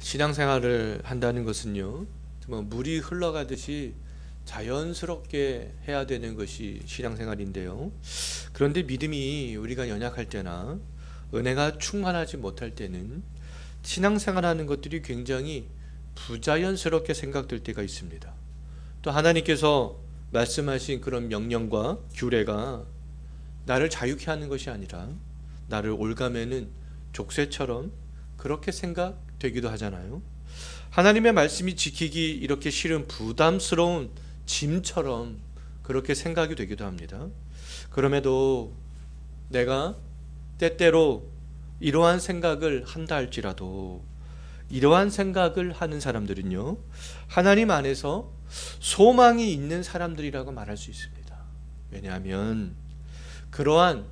신앙생활을 한다는 것은요, 정말 물이 흘러가듯이 자연스럽게 해야 되는 것이 신앙생활인데요. 그런데 믿음이 우리가 연약할 때나 은혜가 충만하지 못할 때는 신앙생활하는 것들이 굉장히 부자연스럽게 생각될 때가 있습니다. 또 하나님께서 말씀하신 그런 명령과 규례가 나를 자유케 하는 것이 아니라 나를 올가매는 족쇄처럼 그렇게 생각되기도 하잖아요. 하나님의 말씀이 지키기 이렇게 싫은 부담스러운 짐처럼 그렇게 생각이 되기도 합니다. 그럼에도 내가 때때로 이러한 생각을 한다 할지라도 이러한 생각을 하는 사람들은요, 하나님 안에서 소망이 있는 사람들이라고 말할 수 있습니다. 왜냐하면 그러한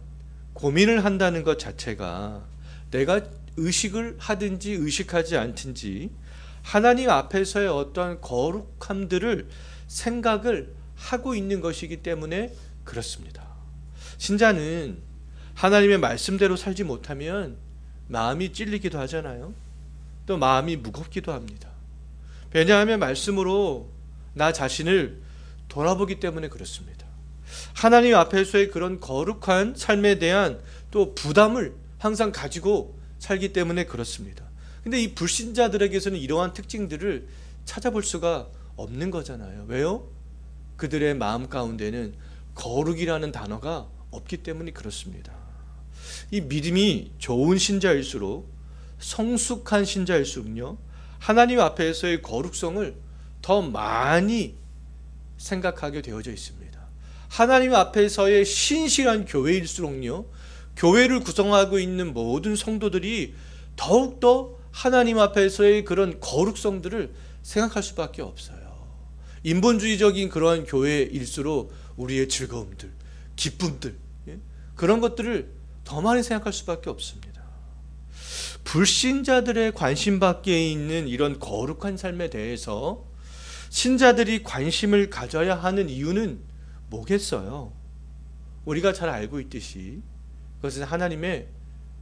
고민을 한다는 것 자체가 내가 의식을 하든지 의식하지 않든지 하나님 앞에서의 어떤 거룩함들을 생각을 하고 있는 것이기 때문에 그렇습니다. 신자는 하나님의 말씀대로 살지 못하면 마음이 찔리기도 하잖아요. 또 마음이 무겁기도 합니다. 왜냐하면 말씀으로 나 자신을 돌아보기 때문에 그렇습니다. 하나님 앞에서의 그런 거룩한 삶에 대한 또 부담을 항상 가지고 살기 때문에 그렇습니다. 근데 이 불신자들에게서는 이러한 특징들을 찾아볼 수가 없는 거잖아요. 왜요? 그들의 마음 가운데는 거룩이라는 단어가 없기 때문에 그렇습니다. 이 믿음이 좋은 신자일수록, 성숙한 신자일수록요, 하나님 앞에서의 거룩성을 더 많이 생각하게 되어져 있습니다. 하나님 앞에서의 신실한 교회일수록요, 교회를 구성하고 있는 모든 성도들이 더욱더 하나님 앞에서의 그런 거룩성들을 생각할 수밖에 없어요. 인본주의적인 그러한 교회일수록 우리의 즐거움들, 기쁨들, 그런 것들을 더 많이 생각할 수밖에 없습니다. 불신자들의 관심 밖에 있는 이런 거룩한 삶에 대해서 신자들이 관심을 가져야 하는 이유는 뭐겠어요? 우리가 잘 알고 있듯이 그것은 하나님의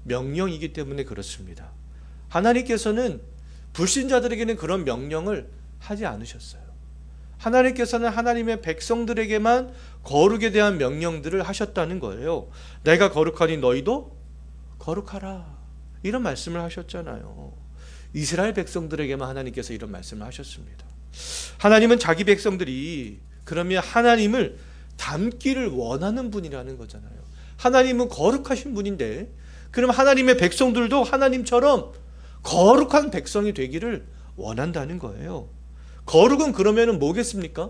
명령이기 때문에 그렇습니다. 하나님께서는 불신자들에게는 그런 명령을 하지 않으셨어요. 하나님께서는 하나님의 백성들에게만 거룩에 대한 명령들을 하셨다는 거예요. 내가 거룩하니 너희도 거룩하라, 이런 말씀을 하셨잖아요. 이스라엘 백성들에게만 하나님께서 이런 말씀을 하셨습니다. 하나님은 자기 백성들이 그러면 하나님을 닮기를 원하는 분이라는 거잖아요. 하나님은 거룩하신 분인데 그럼 하나님의 백성들도 하나님처럼 거룩한 백성이 되기를 원한다는 거예요. 거룩은 그러면 뭐겠습니까?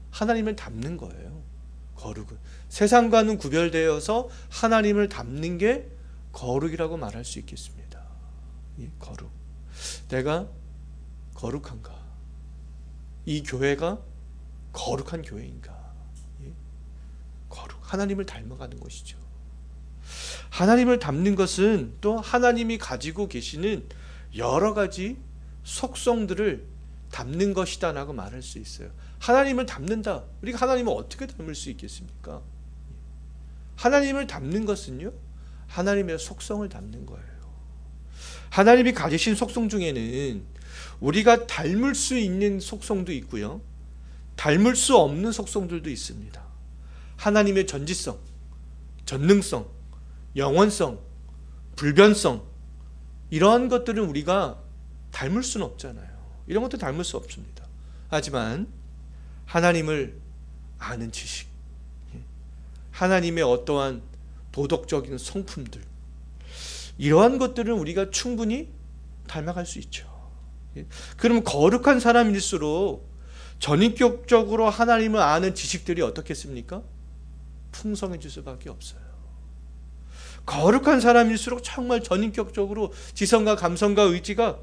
하나님을 닮는 거예요. 거룩은 세상과는 구별되어서 하나님을 닮는 게 거룩이라고 말할 수 있겠습니다. 거룩, 내가 거룩한가? 이 교회가 거룩한 교회인가? 거룩, 하나님을 닮아가는 것이죠. 하나님을 닮는 것은 또 하나님이 가지고 계시는 여러 가지 속성들을 닮는 것이다 라고 말할 수 있어요. 하나님을 닮는다. 우리가 하나님을 어떻게 닮을 수 있겠습니까? 하나님을 닮는 것은요, 하나님의 속성을 닮는 거예요. 하나님이 가지신 속성 중에는 우리가 닮을 수 있는 속성도 있고요, 닮을 수 없는 속성들도 있습니다. 하나님의 전지성, 전능성, 영원성, 불변성, 이러한 것들은 우리가 닮을 수는 없잖아요. 이런 것도 닮을 수 없습니다. 하지만 하나님을 아는 지식, 하나님의 어떠한 도덕적인 성품들, 이러한 것들은 우리가 충분히 닮아갈 수 있죠. 그럼 거룩한 사람일수록 전인격적으로 하나님을 아는 지식들이 어떻겠습니까? 풍성해질 수밖에 없어요. 거룩한 사람일수록 정말 전인격적으로 지성과 감성과 의지가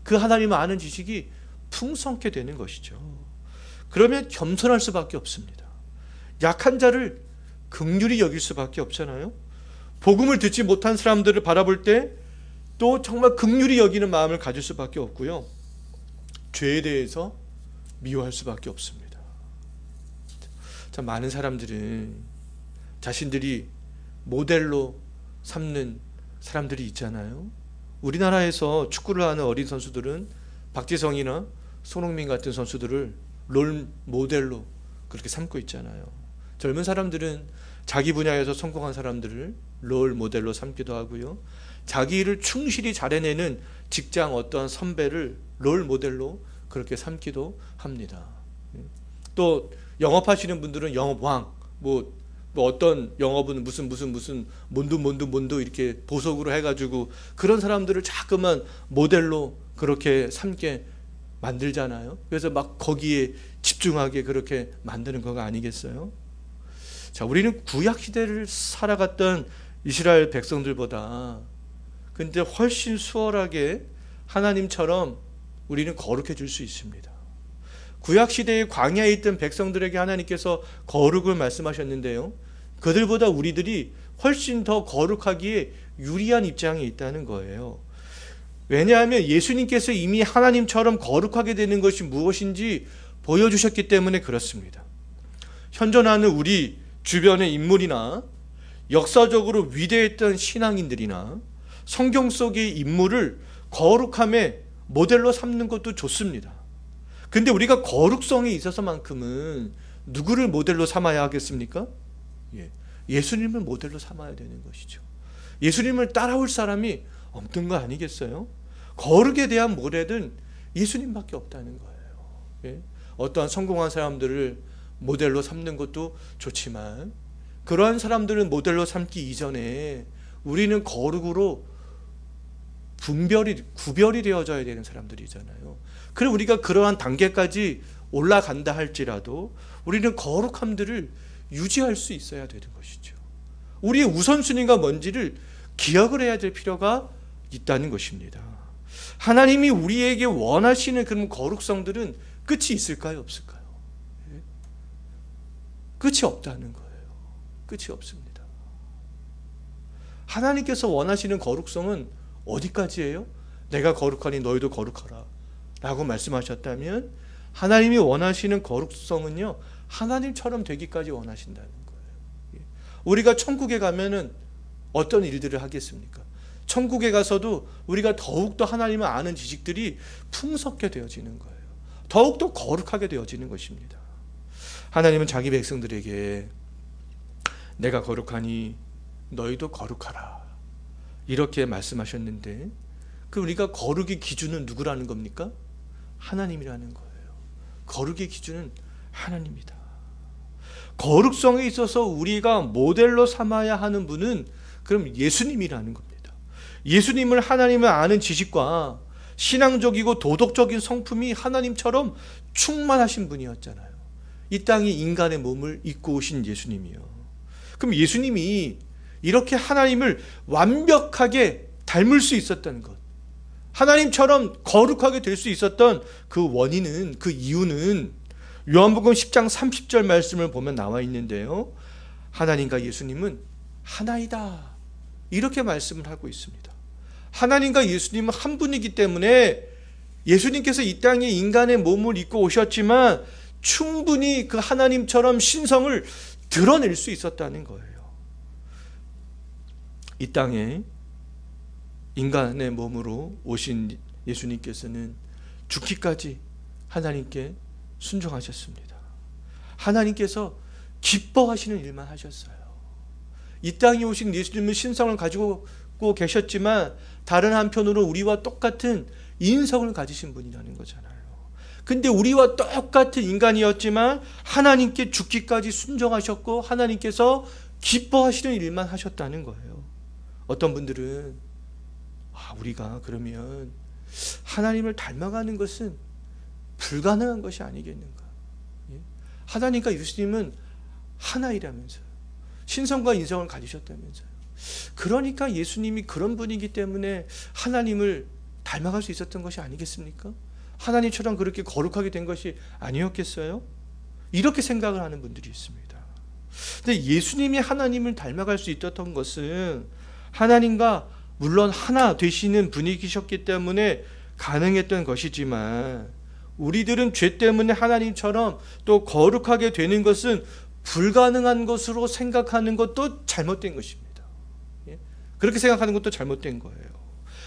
그 하나님을 아는 지식이 풍성케 되는 것이죠. 그러면 겸손할 수밖에 없습니다. 약한 자를 긍휼히 여길 수밖에 없잖아요. 복음을 듣지 못한 사람들을 바라볼 때 또 정말 긍휼히 여기는 마음을 가질 수밖에 없고요, 죄에 대해서 미워할 수밖에 없습니다. 참 많은 사람들은 자신들이 모델로 삼는 사람들이 있잖아요. 우리나라에서 축구를 하는 어린 선수들은 박지성이나 손흥민 같은 선수들을 롤 모델로 그렇게 삼고 있잖아요. 젊은 사람들은 자기 분야에서 성공한 사람들을 롤 모델로 삼기도 하고요. 자기 일을 충실히 잘해내는 직장 어떤 선배를 롤 모델로 그렇게 삼기도 합니다. 또 영업하시는 분들은 영업왕, 뭐 어떤 영업은 무슨 몬두 이렇게 보석으로 해가지고 그런 사람들을 자꾸만 모델로 그렇게 삼게 만들잖아요. 그래서 막 거기에 집중하게 그렇게 만드는 거가 아니겠어요? 자, 우리는 구약 시대를 살아갔던 이스라엘 백성들보다 근데 훨씬 수월하게 하나님처럼 우리는 거룩해질 수 있습니다. 구약 시대의 광야에 있던 백성들에게 하나님께서 거룩을 말씀하셨는데요. 그들보다 우리들이 훨씬 더 거룩하기에 유리한 입장에 있다는 거예요. 왜냐하면 예수님께서 이미 하나님처럼 거룩하게 되는 것이 무엇인지 보여주셨기 때문에 그렇습니다. 현존하는 우리 주변의 인물이나 역사적으로 위대했던 신앙인들이나 성경 속의 인물을 거룩함의 모델로 삼는 것도 좋습니다. 근데 우리가 거룩성에 있어서만큼은 누구를 모델로 삼아야 하겠습니까? 예수님을 모델로 삼아야 되는 것이죠. 예수님을 따라올 사람이 없는 거 아니겠어요? 거룩에 대한 모델은 예수님밖에 없다는 거예요. 어떠한 성공한 사람들을 모델로 삼는 것도 좋지만 그러한 사람들은 모델로 삼기 이전에 우리는 거룩으로 구별이 되어져야 되는 사람들이잖아요. 그럼 우리가 그러한 단계까지 올라간다 할지라도 우리는 거룩함들을 유지할 수 있어야 되는 것이죠. 우리의 우선순위가 뭔지를 기억을 해야 될 필요가 있다는 것입니다. 하나님이 우리에게 원하시는 그런 거룩성들은 끝이 있을까요? 없을까요? 끝이 없다는 거예요. 끝이 없습니다. 하나님께서 원하시는 거룩성은 어디까지예요? 내가 거룩하니 너희도 거룩하라 라고 말씀하셨다면 하나님이 원하시는 거룩성은요, 하나님처럼 되기까지 원하신다는 거예요. 우리가 천국에 가면은 어떤 일들을 하겠습니까? 천국에 가서도 우리가 더욱더 하나님을 아는 지식들이 풍성하게 되어지는 거예요. 더욱더 거룩하게 되어지는 것입니다. 하나님은 자기 백성들에게 내가 거룩하니 너희도 거룩하라 이렇게 말씀하셨는데 그 우리가 거룩의 기준은 누구라는 겁니까? 하나님이라는 거예요. 거룩의 기준은 하나님이다. 거룩성에 있어서 우리가 모델로 삼아야 하는 분은 그럼 예수님이라는 겁니다. 예수님을 하나님을 아는 지식과 신앙적이고 도덕적인 성품이 하나님처럼 충만하신 분이었잖아요. 이 땅에 인간의 몸을 입고 오신 예수님이요. 그럼 예수님이 이렇게 하나님을 완벽하게 닮을 수 있었던 것, 하나님처럼 거룩하게 될 수 있었던 그 원인은, 그 이유는 요한복음 10장 30절 말씀을 보면 나와 있는데요. 하나님과 예수님은 하나이다 이렇게 말씀을 하고 있습니다. 하나님과 예수님은 한 분이기 때문에 예수님께서 이 땅에 인간의 몸을 입고 오셨지만 충분히 그 하나님처럼 신성을 드러낼 수 있었다는 거예요. 이 땅에 인간의 몸으로 오신 예수님께서는 죽기까지 하나님께 순종하셨습니다. 하나님께서 기뻐하시는 일만 하셨어요. 이 땅에 오신 예수님은 신성을 가지고 계셨지만 다른 한편으로 우리와 똑같은 인성을 가지신 분이라는 거잖아요. 근데 우리와 똑같은 인간이었지만 하나님께 죽기까지 순종하셨고 하나님께서 기뻐하시는 일만 하셨다는 거예요. 어떤 분들은 우리가 그러면 하나님을 닮아가는 것은 불가능한 것이 아니겠는가? 하나님과 예수님은 하나이라면서요. 신성과 인성을 가지셨다면서요. 그러니까 예수님이 그런 분이기 때문에 하나님을 닮아갈 수 있었던 것이 아니겠습니까? 하나님처럼 그렇게 거룩하게 된 것이 아니었겠어요? 이렇게 생각을 하는 분들이 있습니다. 근데 예수님이 하나님을 닮아갈 수 있었던 것은 하나님과 물론 하나 되시는 분이셨기 때문에 가능했던 것이지만 우리들은 죄 때문에 하나님처럼 또 거룩하게 되는 것은 불가능한 것으로 생각하는 것도 잘못된 것입니다. 그렇게 생각하는 것도 잘못된 거예요.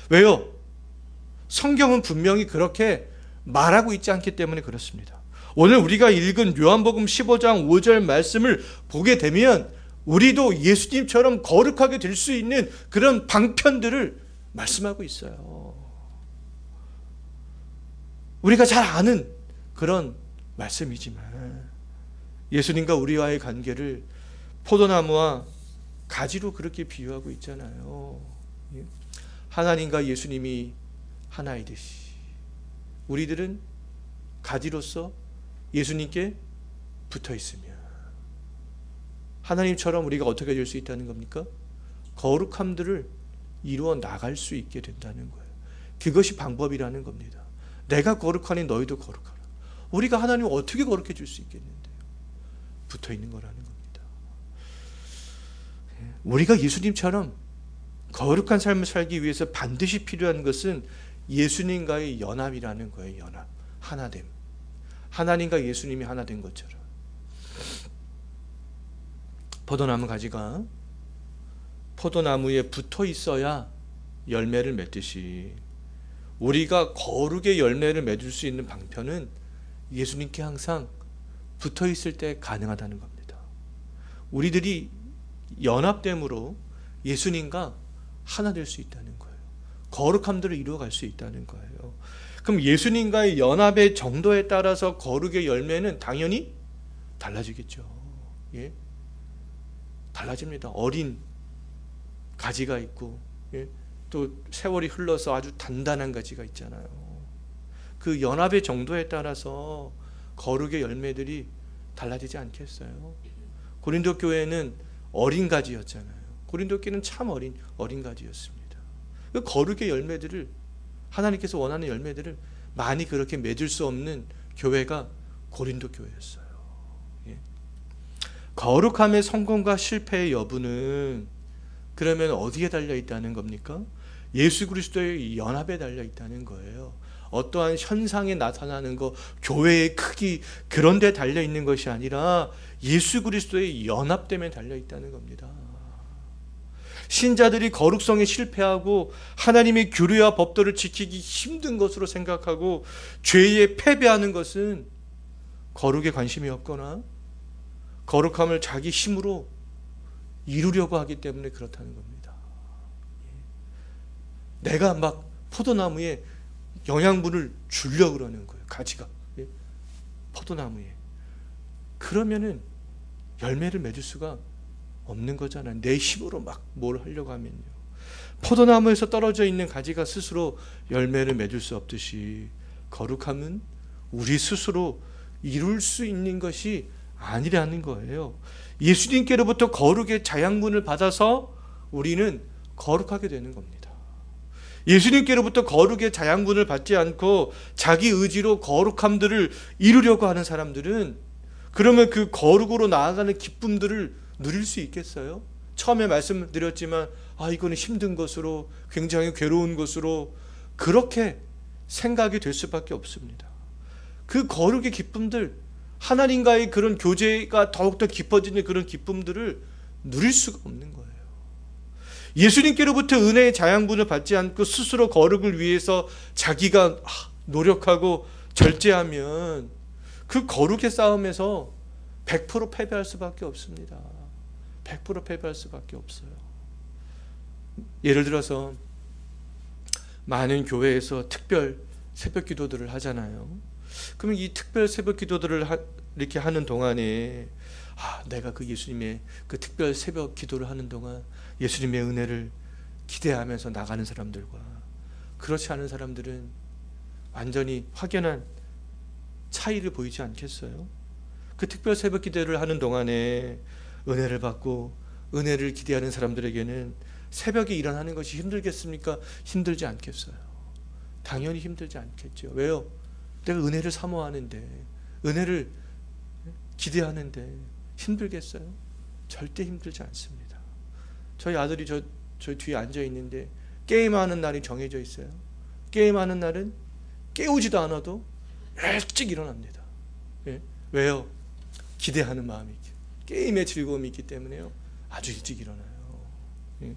왜요? 성경은 분명히 그렇게 말하고 있지 않기 때문에 그렇습니다. 오늘 우리가 읽은 요한복음 15장 5절 말씀을 보게 되면 우리도 예수님처럼 거룩하게 될 수 있는 그런 방편들을 말씀하고 있어요. 우리가 잘 아는 그런 말씀이지만 예수님과 우리와의 관계를 포도나무와 가지로 그렇게 비유하고 있잖아요. 하나님과 예수님이 하나이듯이 우리들은 가지로서 예수님께 붙어 있으며 하나님처럼 우리가 어떻게 될 수 있다는 겁니까? 거룩함들을 이루어 나갈 수 있게 된다는 거예요. 그것이 방법이라는 겁니다. 내가 거룩하니 너희도 거룩하라. 우리가 하나님을 어떻게 거룩해 줄 수 있겠는데요? 붙어 있는 거라는 겁니다. 우리가 예수님처럼 거룩한 삶을 살기 위해서 반드시 필요한 것은 예수님과의 연합이라는 거예요. 연합, 하나됨. 하나님과 예수님이 하나 된 것처럼 포도나무 가지가 포도나무에 붙어 있어야 열매를 맺듯이 우리가 거룩의 열매를 맺을 수 있는 방편은 예수님께 항상 붙어 있을 때 가능하다는 겁니다. 우리들이 연합됨으로 예수님과 하나 될 수 있다는 거예요. 거룩함들을 이루어갈 수 있다는 거예요. 그럼 예수님과의 연합의 정도에 따라서 거룩의 열매는 당연히 달라지겠죠. 예? 달라집니다. 어린 가지가 있고, 예? 또 세월이 흘러서 아주 단단한 가지가 있잖아요. 그 연합의 정도에 따라서 거룩의 열매들이 달라지지 않겠어요? 고린도 교회는 어린 가지였잖아요. 고린도 교회는 참 어린 가지였습니다. 그 거룩의 열매들을 하나님께서 원하는 열매들을 많이 그렇게 맺을 수 없는 교회가 고린도 교회였어요. 예. 거룩함의 성공과 실패의 여부는 그러면 어디에 달려 있다는 겁니까? 예수 그리스도의 연합에 달려 있다는 거예요. 어떠한 현상이 나타나는 것, 교회의 크기 그런 데 달려 있는 것이 아니라 예수 그리스도의 연합됨에 달려 있다는 겁니다. 신자들이 거룩성에 실패하고 하나님의 규례와 법도를 지키기 힘든 것으로 생각하고 죄에 패배하는 것은 거룩에 관심이 없거나 거룩함을 자기 힘으로 이루려고 하기 때문에 그렇다는 겁니다. 내가 막 포도나무에 영양분을 주려고 그러는 거예요. 가지가. 포도나무에. 그러면은 열매를 맺을 수가 없는 거잖아요. 내 힘으로 막 뭘 하려고 하면요. 포도나무에서 떨어져 있는 가지가 스스로 열매를 맺을 수 없듯이 거룩함은 우리 스스로 이룰 수 있는 것이 아니라는 거예요. 예수님께로부터 거룩의 자양분을 받아서 우리는 거룩하게 되는 겁니다. 예수님께로부터 거룩의 자양분을 받지 않고 자기 의지로 거룩함들을 이루려고 하는 사람들은 그러면 그 거룩으로 나아가는 기쁨들을 누릴 수 있겠어요? 처음에 말씀드렸지만 이거는 힘든 것으로 굉장히 괴로운 것으로 그렇게 생각이 될 수밖에 없습니다. 그 거룩의 기쁨들, 하나님과의 그런 교제가 더욱더 깊어지는 그런 기쁨들을 누릴 수가 없는 거예요. 예수님께로부터 은혜의 자양분을 받지 않고 스스로 거룩을 위해서 자기가 노력하고 절제하면 그 거룩의 싸움에서 100% 패배할 수밖에 없습니다. 100% 패배할 수밖에 없어요. 예를 들어서 많은 교회에서 특별 새벽 기도들을 하잖아요. 그러면 이 특별 새벽 기도들을 이렇게 하는 동안에 내가 그 예수님의 그 특별 새벽 기도를 하는 동안 예수님의 은혜를 기대하면서 나가는 사람들과 그렇지 않은 사람들은 완전히 확연한 차이를 보이지 않겠어요? 그 특별 새벽 기도를 하는 동안에 은혜를 받고 은혜를 기대하는 사람들에게는 새벽에 일어나는 것이 힘들겠습니까? 힘들지 않겠어요. 당연히 힘들지 않겠죠. 왜요? 내가 은혜를 사모하는데, 은혜를 기대하는데 힘들겠어요? 절대 힘들지 않습니다. 저희 아들이 저 뒤에 앉아 있는데 게임하는 날이 정해져 있어요. 게임하는 날은 깨우지도 않아도 일찍 일어납니다. 예? 왜요? 기대하는 마음이 있기, 게임의 즐거움이 있기 때문에요. 아주 일찍 일어나요. 예?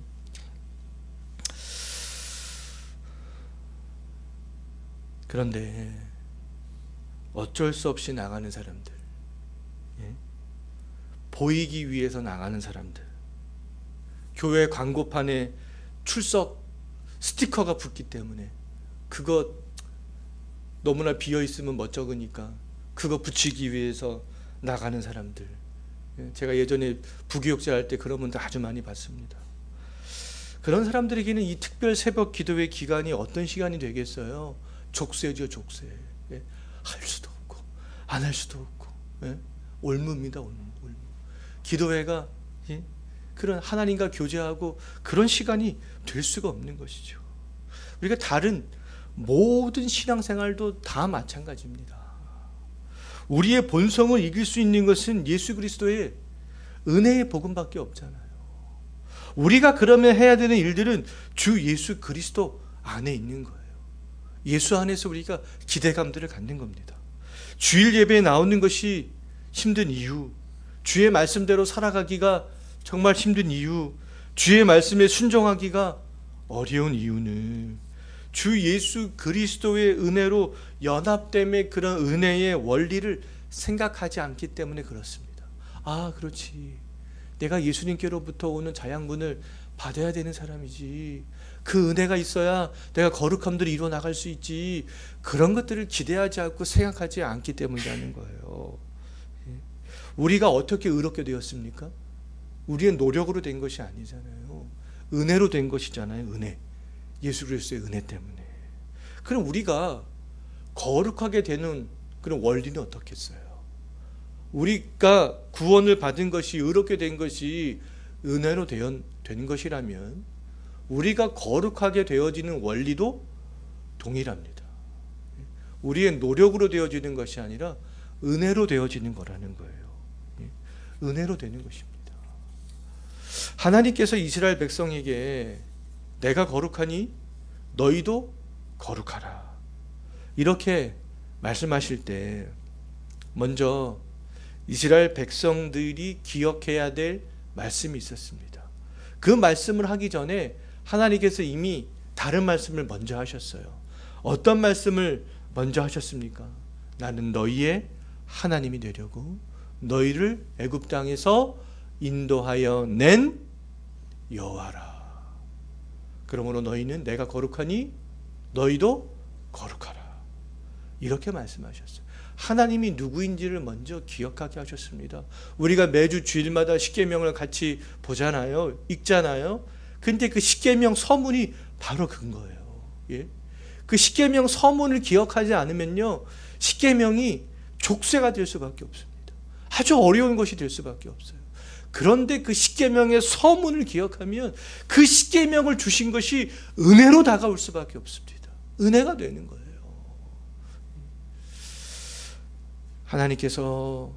그런데 어쩔 수 없이 나가는 사람들, 보이기 위해서 나가는 사람들, 교회 광고판에 출석 스티커가 붙기 때문에 그거 너무나 비어있으면 멋쩍으니까 그거 붙이기 위해서 나가는 사람들, 제가 예전에 부교육자 할 때 그런 분들 아주 많이 봤습니다. 그런 사람들에게는 이 특별 새벽 기도회 기간이 어떤 시간이 되겠어요? 족쇄죠, 족쇄. 할 수도 없고 안 할 수도 없고, 올무입니다, 올무. 기도회가 그런 하나님과 교제하고 그런 시간이 될 수가 없는 것이죠. 우리가 다른 모든 신앙생활도 다 마찬가지입니다. 우리의 본성을 이길 수 있는 것은 예수 그리스도의 은혜의 복음밖에 없잖아요. 우리가 그러면 해야 되는 일들은 주 예수 그리스도 안에 있는 거예요. 예수 안에서 우리가 기대감들을 갖는 겁니다. 주일 예배에 나오는 것이 힘든 이유, 주의 말씀대로 살아가기가 정말 힘든 이유, 주의 말씀에 순종하기가 어려운 이유는 주 예수 그리스도의 은혜로 연합됨의 그런 은혜의 원리를 생각하지 않기 때문에 그렇습니다. 아, 그렇지. 내가 예수님께로부터 오는 자양분을 받아야 되는 사람이지. 그 은혜가 있어야 내가 거룩함들을 이루어나갈 수 있지. 그런 것들을 기대하지 않고 생각하지 않기 때문이라는 거예요. 우리가 어떻게 의롭게 되었습니까? 우리의 노력으로 된 것이 아니잖아요. 은혜로 된 것이잖아요. 은혜. 예수 그리스도의 은혜 때문에. 그럼 우리가 거룩하게 되는 그런 원리는 어떻겠어요? 우리가 구원을 받은 것이, 의롭게 된 것이 은혜로 된 것이라면 우리가 거룩하게 되어지는 원리도 동일합니다. 우리의 노력으로 되어지는 것이 아니라 은혜로 되어지는 거라는 거예요. 은혜로 되는 것입니다. 하나님께서 이스라엘 백성에게 내가 거룩하니 너희도 거룩하라, 이렇게 말씀하실 때 먼저 이스라엘 백성들이 기억해야 될 말씀이 있었습니다. 그 말씀을 하기 전에 하나님께서 이미 다른 말씀을 먼저 하셨어요. 어떤 말씀을 먼저 하셨습니까? 나는 너희의 하나님이 되려고 너희를 애굽 땅에서 인도하여 낸 여호와라. 그러므로 너희는 내가 거룩하니 너희도 거룩하라, 이렇게 말씀하셨어요. 하나님이 누구인지를 먼저 기억하게 하셨습니다. 우리가 매주 주일마다 십계명을 같이 보잖아요, 읽잖아요. 근데 그 십계명 서문이 바로 그거예요. 그 십계명 서문을 기억하지 않으면요, 십계명이 족쇄가 될 수밖에 없습니다. 아주 어려운 것이 될 수밖에 없어요. 그런데 그 십계명의 서문을 기억하면 그 십계명을 주신 것이 은혜로 다가올 수밖에 없습니다. 은혜가 되는 거예요. 하나님께서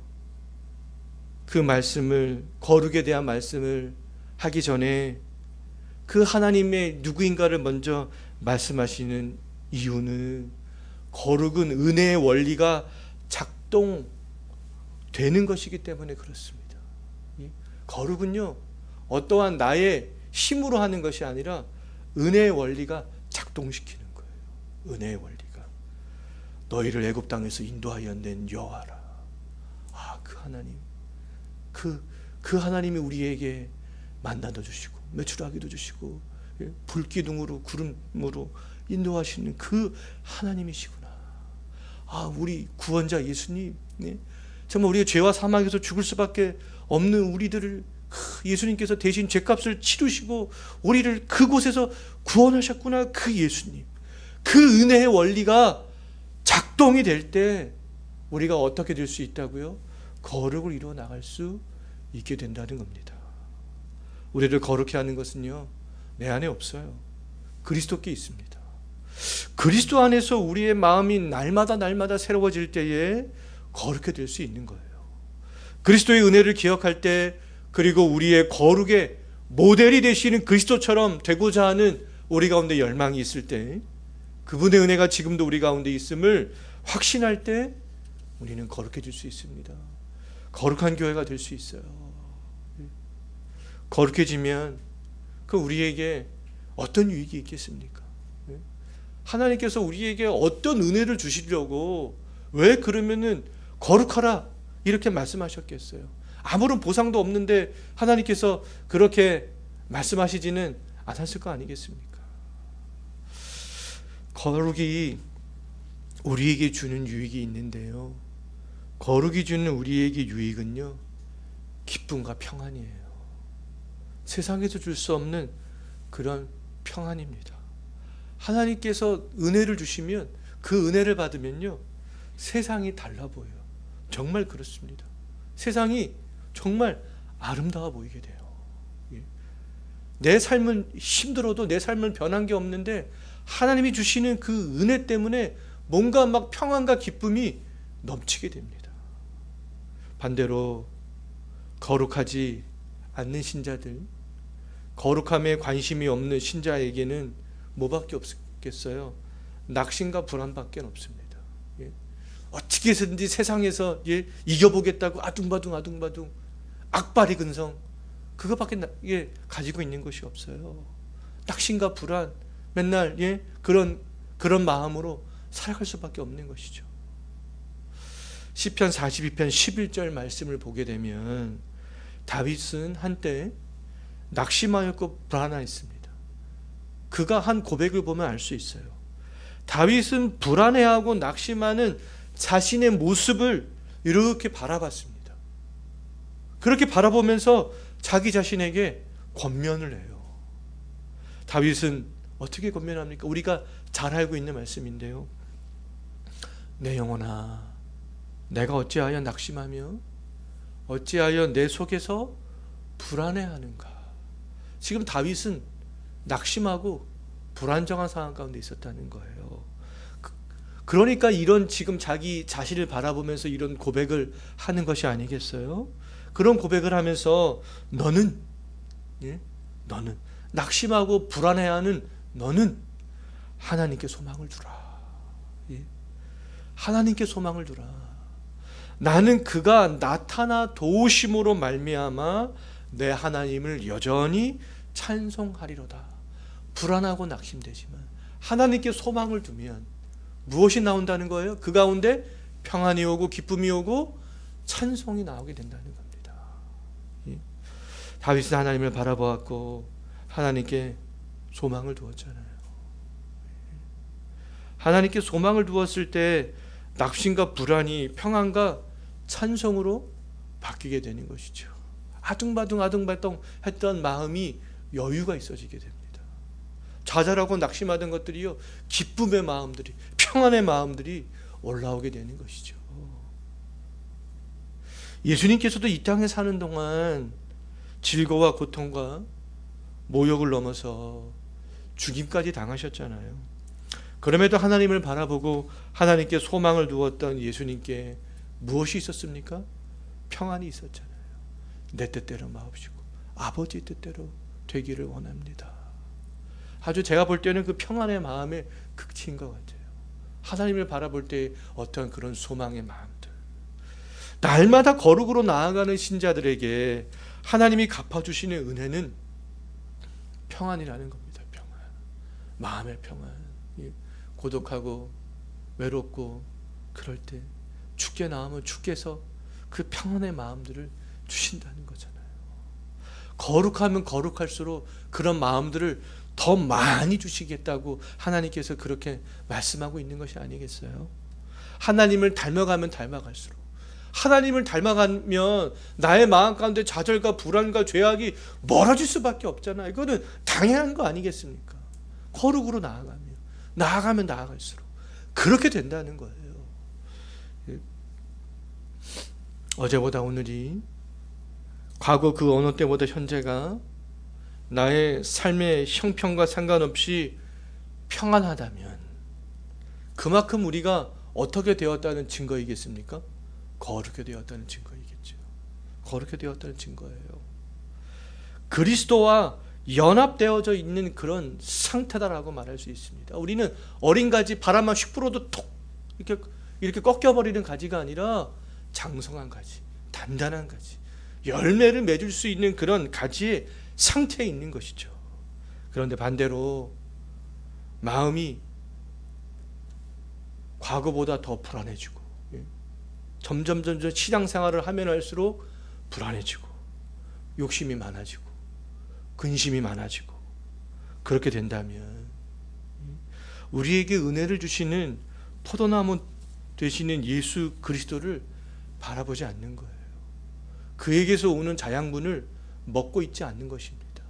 그 말씀을, 거룩에 대한 말씀을 하기 전에 그 하나님의 누구인가를 먼저 말씀하시는 이유는 거룩은 은혜의 원리가 작동되는 것이기 때문에 그렇습니다. 거룩은요, 어떠한 나의 힘으로 하는 것이 아니라 은혜의 원리가 작동시키는 거예요. 은혜의 원리가. 너희를 애굽 땅에서 인도하여 낸 여호와라. 아, 그 하나님, 그 하나님이 우리에게 만나도 주시고 메추라기도 주시고 불기둥으로 구름으로 인도하시는 그 하나님이시구나. 아, 우리 구원자 예수님, 정말 우리의 죄와 사망에서 죽을 수밖에 없는 우리들을 예수님께서 대신 죄값을 치르시고 우리를 그곳에서 구원하셨구나. 그 예수님, 그 은혜의 원리가 작동이 될 때 우리가 어떻게 될 수 있다고요? 거룩을 이루어 나갈 수 있게 된다는 겁니다. 우리를 거룩해 하는 것은요, 내 안에 없어요. 그리스도께 있습니다. 그리스도 안에서 우리의 마음이 날마다 새로워질 때에 거룩해 될 수 있는 거예요. 그리스도의 은혜를 기억할 때, 그리고 우리의 거룩의 모델이 되시는 그리스도처럼 되고자 하는 우리 가운데 열망이 있을 때, 그분의 은혜가 지금도 우리 가운데 있음을 확신할 때 우리는 거룩해질 수 있습니다. 거룩한 교회가 될 수 있어요. 거룩해지면 그 우리에게 어떤 유익이 있겠습니까? 하나님께서 우리에게 어떤 은혜를 주시려고 왜 그러면은 거룩하라 이렇게 말씀하셨겠어요? 아무런 보상도 없는데 하나님께서 그렇게 말씀하시지는 않았을 거 아니겠습니까? 거룩이 우리에게 주는 유익이 있는데요, 거룩이 주는 우리에게 유익은요, 기쁨과 평안이에요. 세상에서 줄 수 없는 그런 평안입니다. 하나님께서 은혜를 주시면 그 은혜를 받으면요, 세상이 달라 보여요. 정말 그렇습니다. 세상이 정말 아름다워 보이게 돼요. 내 삶은 힘들어도 내 삶은 변한 게 없는데 하나님이 주시는 그 은혜 때문에 뭔가 막 평안과 기쁨이 넘치게 됩니다. 반대로 거룩하지 않는 신자들, 거룩함에 관심이 없는 신자에게는 뭐밖에 없겠어요? 낙심과 불안밖에 없습니다. 어떻게 해서든지 세상에서 이겨보겠다고 아둥바둥 악바리 근성, 그것밖에 가지고 있는 것이 없어요. 낙심과 불안, 맨날 그런 마음으로 살아갈 수밖에 없는 것이죠. 시편 42편 11절 말씀을 보게 되면 다윗은 한때 낙심하였고 불안하였습니다. 그가 한 고백을 보면 알 수 있어요. 다윗은 불안해하고 낙심하는 자신의 모습을 이렇게 바라봤습니다. 그렇게 바라보면서 자기 자신에게 권면을 해요. 다윗은 어떻게 권면합니까? 우리가 잘 알고 있는 말씀인데요, 내 영혼아, 내가 어찌하여 낙심하며 어찌하여 내 속에서 불안해하는가. 지금 다윗은 낙심하고 불안정한 상황 가운데 있었다는 거예요. 그러니까 이런 지금 자기 자신을 바라보면서 이런 고백을 하는 것이 아니겠어요? 그런 고백을 하면서 너는 낙심하고 불안해하는 너는 하나님께 소망을 두라. 하나님께 소망을 두라. 나는 그가 나타나 도우심으로 말미암아 내 하나님을 여전히 찬송하리로다. 불안하고 낙심되지만 하나님께 소망을 두면 무엇이 나온다는 거예요? 그 가운데 평안이 오고 기쁨이 오고 찬송이 나오게 된다는 겁니다. 다윗은 하나님을 바라보았고 하나님께 소망을 두었잖아요. 하나님께 소망을 두었을 때 낙심과 불안이 평안과 찬송으로 바뀌게 되는 것이죠. 아둥바둥 했던 마음이 여유가 있어지게 됩니다. 좌절하고 낙심하던 것들이요, 기쁨의 마음들이, 평안의 마음들이 올라오게 되는 것이죠. 예수님께서도 이 땅에 사는 동안 질고와 고통과 모욕을 넘어서 죽임까지 당하셨잖아요. 그럼에도 하나님을 바라보고 하나님께 소망을 두었던 예수님께 무엇이 있었습니까? 평안이 있었잖아요. 내 뜻대로 마옵시고 아버지 뜻대로 되기를 원합니다. 아주 제가 볼 때는 그 평안의 마음의 극치인 것 같아요. 하나님을 바라볼 때 어떤 그런 소망의 마음들, 날마다 거룩으로 나아가는 신자들에게 하나님이 갚아주시는 은혜는 평안이라는 겁니다. 평안, 마음의 평안. 고독하고 외롭고 그럴 때 주께 나오면 주께서 그 평안의 마음들을 주신다는 거잖아요. 거룩하면 거룩할수록 그런 마음들을 더 많이 주시겠다고 하나님께서 그렇게 말씀하고 있는 것이 아니겠어요? 하나님을 닮아가면 닮아갈수록, 하나님을 닮아가면 나의 마음 가운데 좌절과 불안과 죄악이 멀어질 수밖에 없잖아요. 이거는 당연한 거 아니겠습니까? 거룩으로 나아가면 나아갈수록 그렇게 된다는 거예요. 어제보다 오늘이, 과거 그 어느 때보다 현재가 나의 삶의 형편과 상관없이 평안하다면 그만큼 우리가 어떻게 되었다는 증거이겠습니까? 거룩하게 되었다는 증거이겠죠. 거룩하게 되었다는 증거예요. 그리스도와 연합되어져 있는 그런 상태다라고 말할 수 있습니다. 우리는 어린 가지, 바람만 휙 불어도 톡 이렇게 꺾여버리는 가지가 아니라 장성한 가지, 단단한 가지, 열매를 맺을 수 있는 그런 가지의 상태에 있는 것이죠. 그런데 반대로 마음이 과거보다 더 불안해지고, 점점 신앙생활을 하면 할수록 불안해지고, 욕심이 많아지고, 근심이 많아지고, 그렇게 된다면 우리에게 은혜를 주시는 포도나무 되시는 예수 그리스도를 바라보지 않는 거예요. 그에게서 오는 자양분을 먹고 있지 않는 것입니다.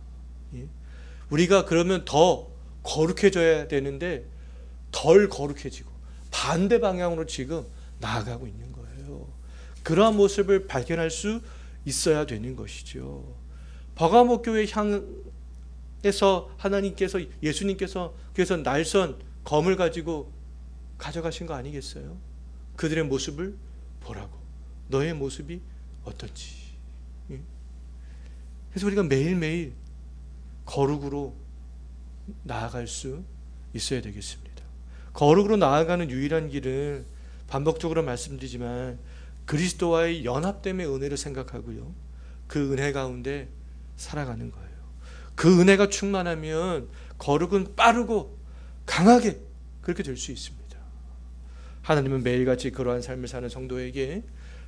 우리가 그러면 더 거룩해져야 되는데 덜 거룩해지고 반대 방향으로 지금 나아가고 있는 거예요. 그러한 모습을 발견할 수 있어야 되는 것이죠. 버가모 교회 향해서 하나님께서, 예수님께서 그래서 날선 검을 가지고 가져가신 거 아니겠어요? 그들의 모습을 보라고. 너의 모습이 어떤지. 그래서 우리가 매일매일 거룩으로 나아갈 수 있어야 되겠습니다. 거룩으로 나아가는 유일한 길은 반복적으로 말씀드리지만 그리스도와의 연합됨의 은혜를 생각하고요, 그 은혜 가운데 살아가는 거예요. 그 은혜가 충만하면 거룩은 빠르고 강하게 그렇게 될 수 있습니다. 하나님은 매일같이 그러한 삶을 사는 성도에게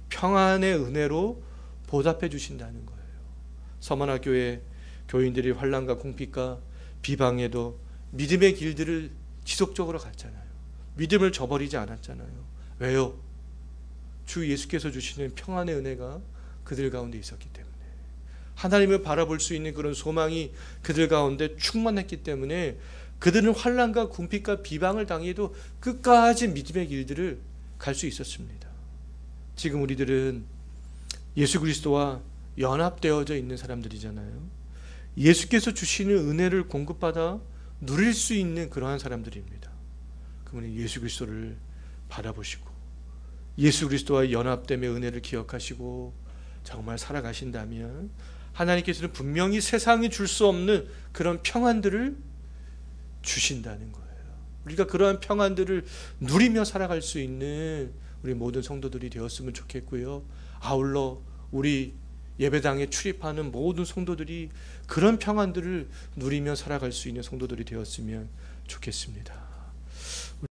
평안의 은혜로 보답해 주신다는 거예요. 서머나교회 교인들이 환난과 궁핍과 비방에도 믿음의 길들을 지속적으로 갔잖아요. 믿음을 저버리지 않았잖아요. 왜요? 주 예수께서 주시는 평안의 은혜가 그들 가운데 있었기 때문에, 하나님을 바라볼 수 있는 그런 소망이 그들 가운데 충만했기 때문에 그들은 환난과 궁핍과 비방을 당해도 끝까지 믿음의 길들을 갈 수 있었습니다. 지금 우리들은 예수 그리스도와 연합되어져 있는 사람들이잖아요. 예수께서 주시는 은혜를 공급받아 누릴 수 있는 그러한 사람들입니다. 그러면 예수 그리스도를 바라보시고 예수 그리스도와 연합됨의 은혜를 기억하시고 정말 살아가신다면 하나님께서는 분명히 세상이 줄 수 없는 그런 평안들을 주신다는 거예요. 우리가 그러한 평안들을 누리며 살아갈 수 있는 우리 모든 성도들이 되었으면 좋겠고요. 아울러 우리 예배당에 출입하는 모든 성도들이 그런 평안들을 누리며 살아갈 수 있는 성도들이 되었으면 좋겠습니다.